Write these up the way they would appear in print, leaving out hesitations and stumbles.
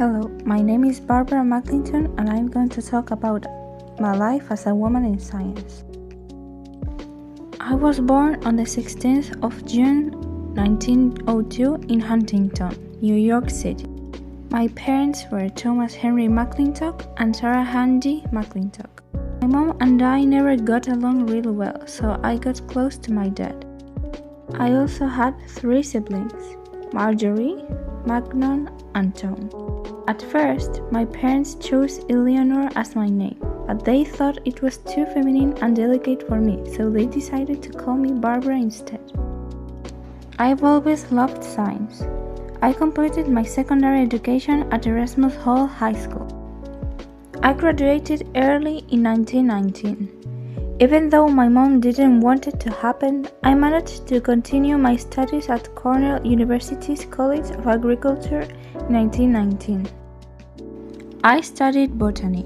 Hello, my name is Barbara McClintock and I'm going to talk about my life as a woman in science. I was born on the 16th of June 1902 in Huntington, New York City. My parents were Thomas Henry McClintock and Sarah Handy McClintock. My mom and I never got along really well, so I got close to my dad. I also had 3 siblings, Marjorie, Magnon, and Tom. At first, my parents chose Eleanor as my name, but they thought it was too feminine and delicate for me, so they decided to call me Barbara instead. I've always loved science. I completed my secondary education at Erasmus Hall High School. I graduated early in 1919. Even though my mom didn't want it to happen, I managed to continue my studies at Cornell University's College of Agriculture in 1919. I studied botany.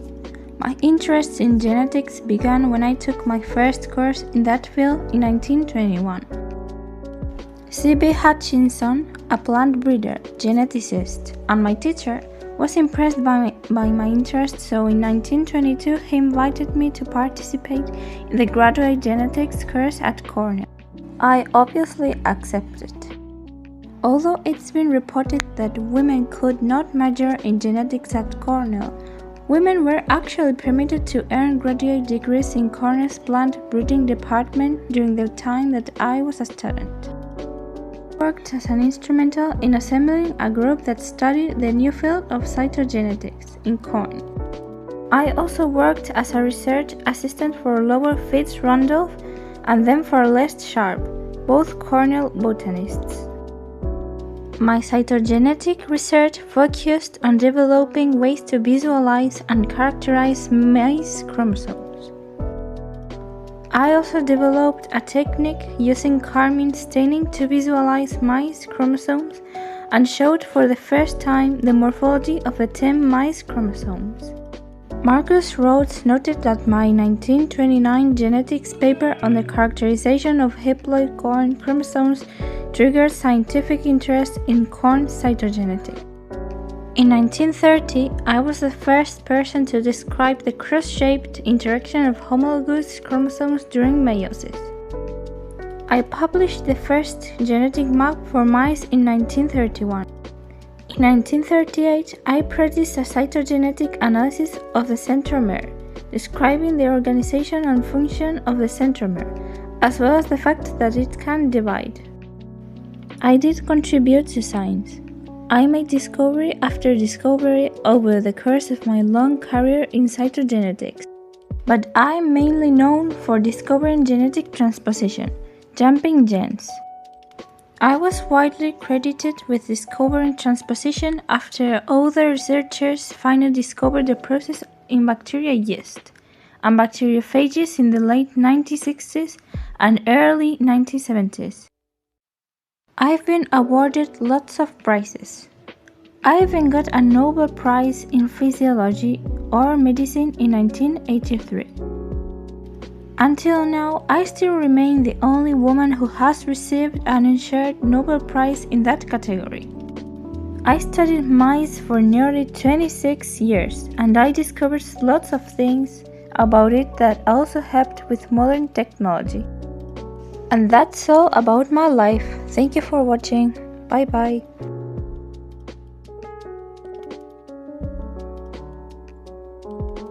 My interest in genetics began when I took my first course in that field in 1921. C.B. Hutchinson, a plant breeder, geneticist, and my teacher, was impressed by my interest, so in 1922 he invited me to participate in the graduate genetics course at Cornell. I obviously accepted. Although it's been reported that women could not major in genetics at Cornell, women were actually permitted to earn graduate degrees in Cornell's plant breeding department during the time that I was a student. I worked as an instrumental in assembling a group that studied the new field of cytogenetics in corn. I also worked as a research assistant for Lowell Fitz-Randolph and then for Les Sharp, both Cornell botanists. My cytogenetic research focused on developing ways to visualize and characterize mice chromosomes. I also developed a technique using carmine staining to visualize mice chromosomes and showed for the first time the morphology of the 10 mice chromosomes. Marcus Rhodes noted that my 1929 genetics paper on the characterization of haploid corn chromosomes triggered scientific interest in corn cytogenetics. In 1930, I was the first person to describe the cross-shaped interaction of homologous chromosomes during meiosis. I published the first genetic map for mice in 1931. In 1938, I produced a cytogenetic analysis of the centromere, describing the organization and function of the centromere, as well as the fact that it can divide. I did contribute to science. I made discovery after discovery over the course of my long career in cytogenetics, but I'm mainly known for discovering genetic transposition, jumping genes. I was widely credited with discovering transposition after other researchers finally discovered the process in bacteria yeast and bacteriophages in the late 1960s and early 1970s. I've been awarded lots of prizes. I even got a Nobel Prize in Physiology or Medicine in 1983. Until now, I still remain the only woman who has received an unshared Nobel Prize in that category. I studied mice for nearly 26 years and I discovered lots of things about it that also helped with modern technology. And that's all about my life. Thank you for watching. Bye bye.